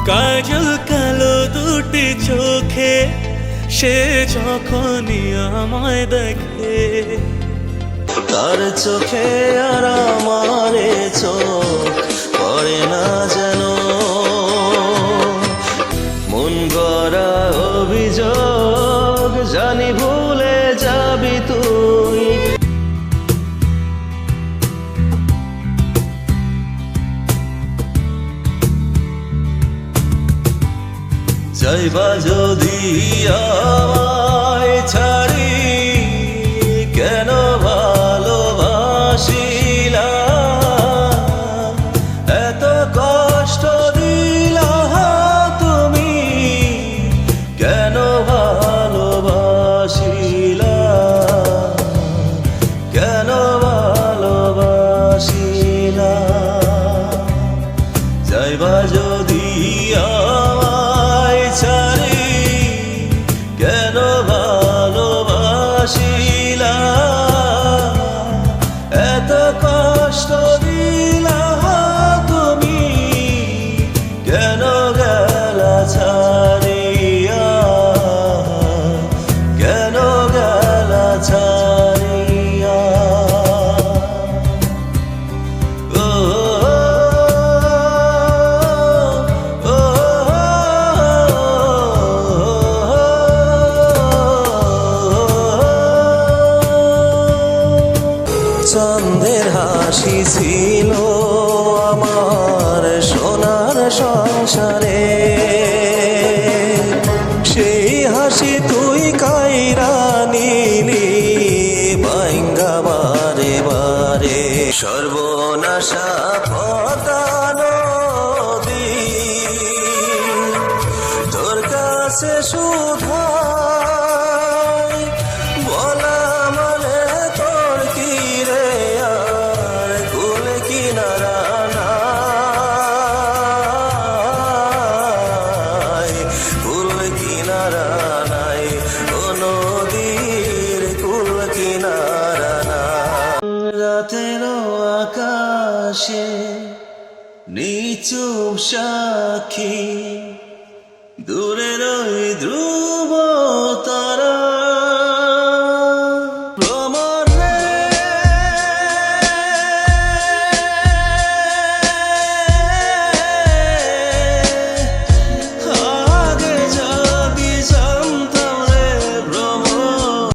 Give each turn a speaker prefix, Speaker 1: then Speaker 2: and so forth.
Speaker 1: কাজল কালো দুটি চোখে সে যখনই আমায় দেখে,
Speaker 2: তার চোখে আর আমারে চোখ পড়ে না যেন, মন গড়া অভিযোগ জানি ভুলে যাবি তুই। যাইবা যদি আমায় ছাড়ি, কেন ভালোবাসিলা এত কষ্ট দিলা তুমি, কেন ভালোবাসিলা, কেন ভালোবাসিলা। যাইবা যদি আমায় ছাড়ি, কেন ভালোবাসিলা এত কষ্ট দিলা তুমি, কেন গেলা ছাড়িয়া, কেন গেলা ছাড়িয়া। চাঁদের হাসি ছিল আমার সোনার সংসারে, সেই হাসি তুই কাইরা নিলি ভাঙ্গা বারে বারে। সর্বনাশা পদ্মা নদী তোর কাছে শুধাই, বলা মানে তোর কি রে আর কুল কিনারা নাই, কুল কিনারা নাই, ও নদীর কুল কিনারা নাই। রাতের আকাশে নিচুপ সাক্ষী দূরের ওই ধ্রুব